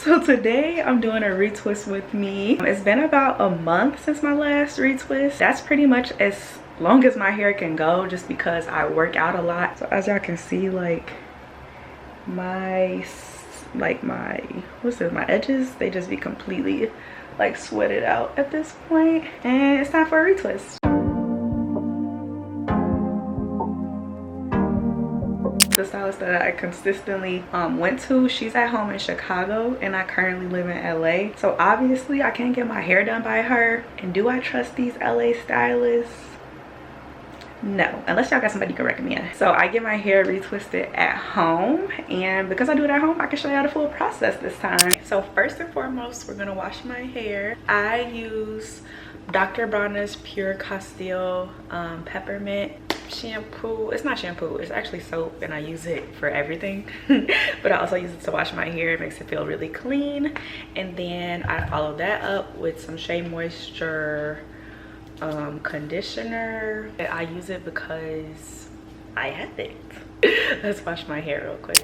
So today I'm doing a retwist with me. It's been about a month since my last retwist. That's pretty much as long as my hair can go, just because I work out a lot. So as y'all can see, like my edges, they just be completely like sweated out at this point. And it's time for a retwist. The stylist that I consistently went to, she's at home in Chicago and I currently live in LA. So obviously I can't get my hair done by her. And do I trust these LA stylists? No, unless y'all got somebody you can recommend. So I get my hair retwisted at home, and because I do it at home, I can show y'all the full process this time. So first and foremost, we're gonna wash my hair. I use Dr. Bronner's Pure Castile peppermint shampoo. It's not shampoo, it's actually soap, and I use it for everything. But I also use it to wash my hair. It makes it feel really clean. And then I follow that up with some Shea Moisture conditioner. I use it because I have it. Let's wash my hair real quick.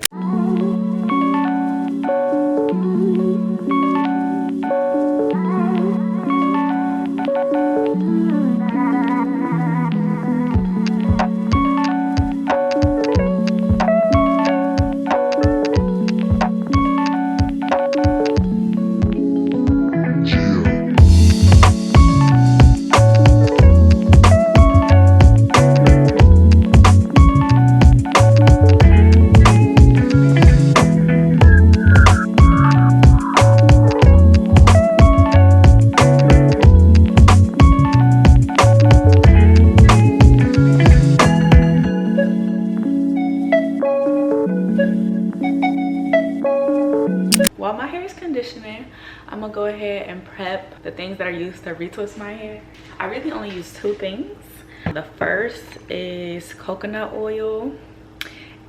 While my hair is conditioning, I'm gonna go ahead and prep the things that are used to retwist my hair. I really only use two things. The first is coconut oil,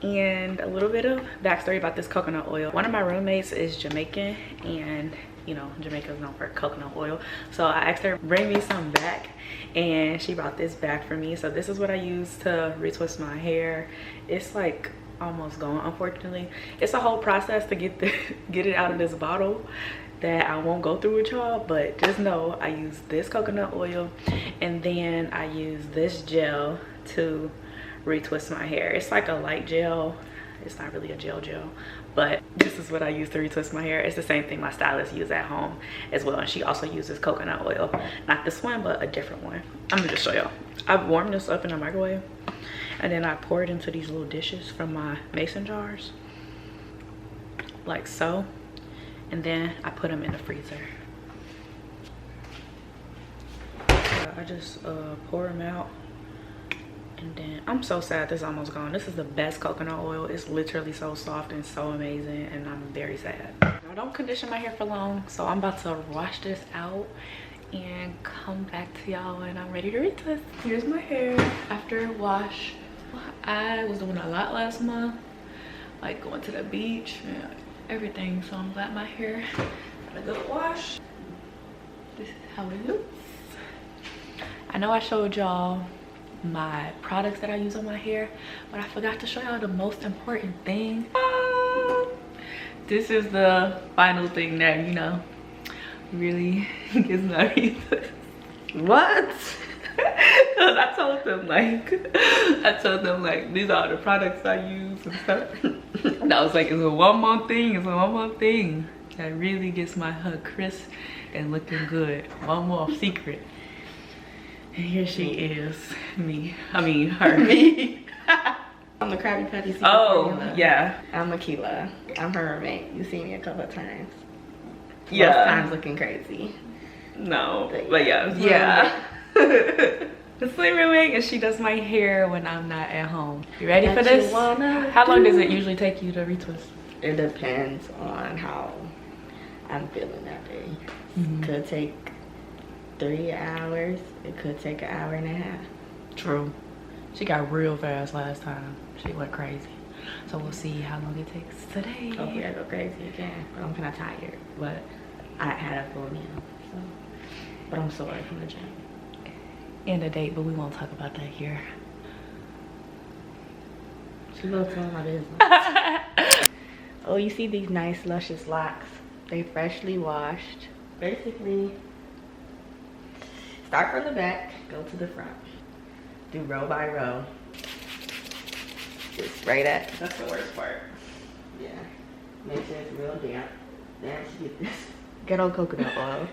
and a little bit of backstory about this coconut oil. One of my roommates is Jamaican, and you know, Jamaica's known for coconut oil. So I asked her to bring me some back, and she brought this back for me. So this is what I use to retwist my hair. It's like almost gone, unfortunately. It's a whole process to get it out of this bottle that I won't go through with y'all, but just know I use this coconut oil, and then I use this gel to retwist my hair. It's like a light gel. It's not really a gel, but this is what I use to retwist my hair. It's the same thing my stylist uses at home as well, and she also uses coconut oil. Not this one, but a different one. I'm gonna just show y'all. I've warmed this up in the microwave, and then I pour it into these little dishes from my mason jars, like so, and then I put them in the freezer. I just pour them out, and then I'm so sad this is almost gone. This is the best coconut oil. It's literally so soft and so amazing, and I'm very sad. I don't condition my hair for long, so I'm about to wash this out and come back to y'all when I'm ready to retwist. Here's my hair after wash. I was doing a lot last month, like going to the beach and everything, so I'm glad my hair got a good wash. This is how it looks. I know I showed y'all my products that I use on my hair, but I forgot to show y'all the most important thing. This is the final thing that, you know, really gets my retwist. What? Because I told them like these are the products I use and stuff. And I was like, it's a one more thing that really gets my hair crisp and looking good. One more secret. And here she is. Her. Me. I'm the Krabby Patty secret formula. Yeah. I'm Makila. I'm her roommate. You see me a couple of times. Yeah. Most times looking crazy. No, but yeah. Yeah. The same roommate, and she does my hair when I'm not at home. You ready for this? How long does it usually take you to retwist? It depends on how I'm feeling that day. Could take 3 hours. It could take an hour and a half. True. She got real fast last time. She went crazy. So we'll see how long it takes today. Hopefully I go crazy again. But I'm kind of tired. But I had a full meal. So. But I'm sore from the gym. And a date, but we won't talk about that here. She loves all my business. Oh, you see these nice luscious locks? They freshly washed. Basically, start from the back, go to the front. Do row by row. Just right at. That's the worst part. Yeah. Make sure it's real damp. Then you get this ghetto coconut oil.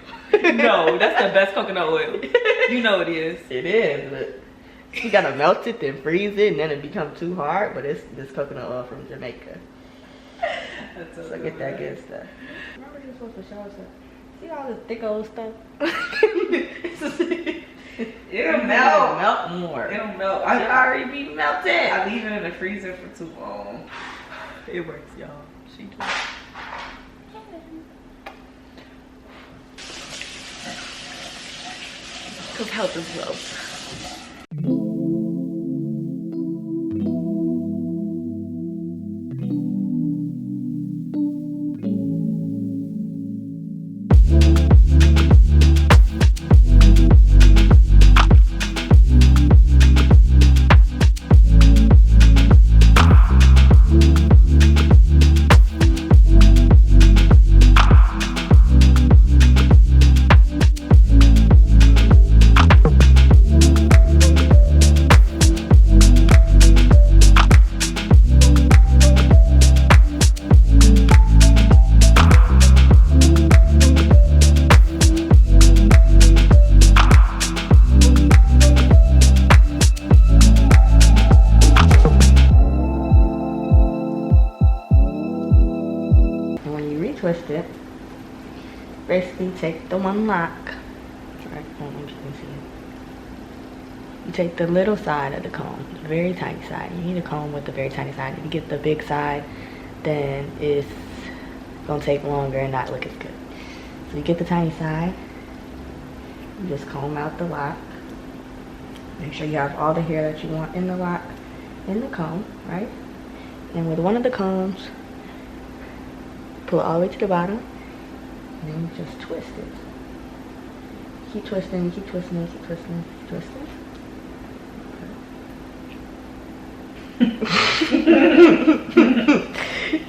No, that's the best coconut oil. You know it is. It is, but you gotta melt it, then freeze it, and then it becomes too hard. But it's this coconut oil from Jamaica. That's so get that good stuff. Remember you're supposed to show us that. See all this thick old stuff? It'll melt. Melt more. It'll melt. It already be melted. I leave it in the freezer for too long. It works, y'all. She does. Because health is wealth. Twist it. Basically, take the one lock. Right, hold on, you can see it. You take the little side of the comb, the very tiny side. You need a comb with the very tiny side. If you get the big side, then it's gonna take longer and not look as good. So you get the tiny side. You just comb out the lock. Make sure you have all the hair that you want in the lock in the comb, right? And with one of the combs, pull it all the way to the bottom, and then you just twist it. Keep twisting, keep twisting, keep twisting, keep twisting.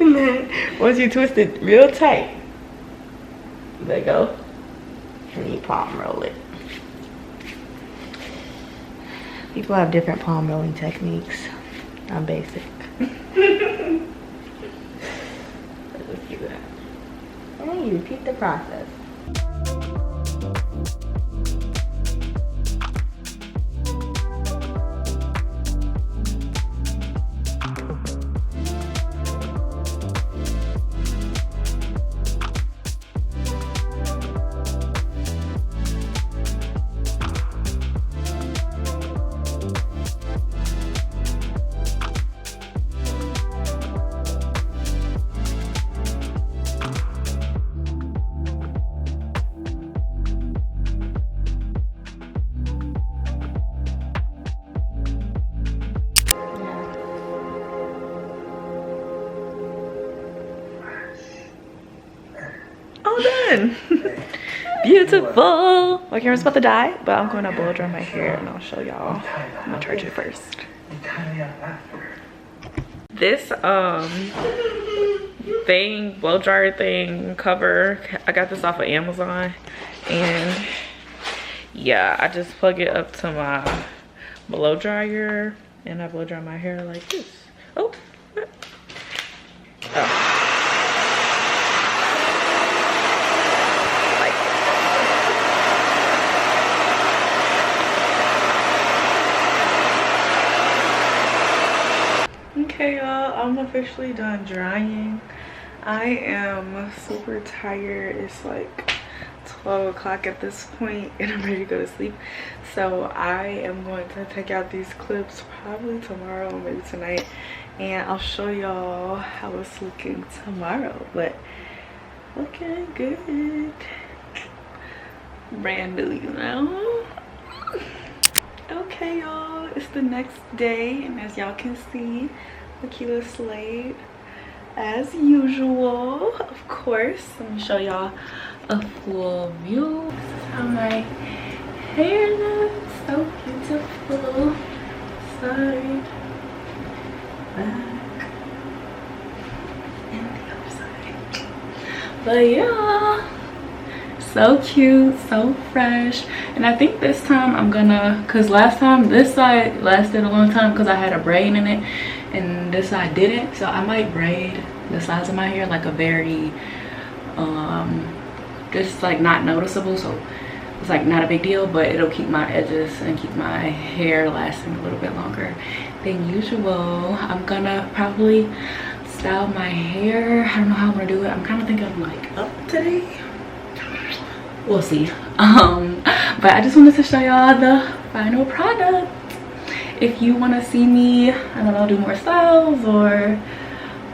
And then once you twist it real tight, you let go, and you palm roll it. People have different palm rolling techniques. I'm basic. Let's do that. And you repeat the process. Done. Beautiful. My camera's about to die, but I'm going to blow dry my hair and I'll show y'all. I'm gonna charge it first. This thing, blow dryer thing, cover, I got this off of Amazon, and yeah, I just plug it up to my blow dryer and I blow dry my hair like this. Oh. Okay, y'all, I'm officially done drying. I am super tired. It's like 12 o'clock at this point and I'm ready to go to sleep. So I am going to take out these clips probably tomorrow or maybe tonight, and I'll show y'all how it's looking tomorrow. But looking good. Brand new, you know. Okay, y'all, it's the next day, and as y'all can see, Akila slayed as usual, of course. Let me show y'all a full view. This is how my hair looks. So beautiful. Side, back, and the other side. But yeah, so cute, so fresh. And I think this time I'm gonna, because last time this side lasted a long time because I had a braid in it and this side didn't, so I might braid the sides of my hair like a very just like not noticeable, so it's like not a big deal, but it'll keep my edges and keep my hair lasting a little bit longer than usual. I'm gonna probably style my hair. I don't know how I'm gonna do it. I'm kind of thinking of like up today, we'll see. But I just wanted to show y'all the final product. If you want to see me, I don't know, do more styles or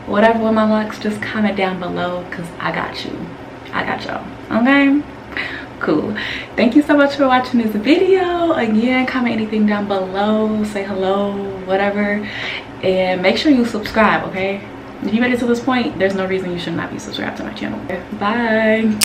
whatever with my locks, just comment down below because I got you. I got y'all. Okay, cool. Thank you so much for watching this video. Again, comment anything down below, say hello, whatever, and make sure you subscribe. Okay, if you made it to this point, there's no reason you should not be subscribed to my channel. Bye.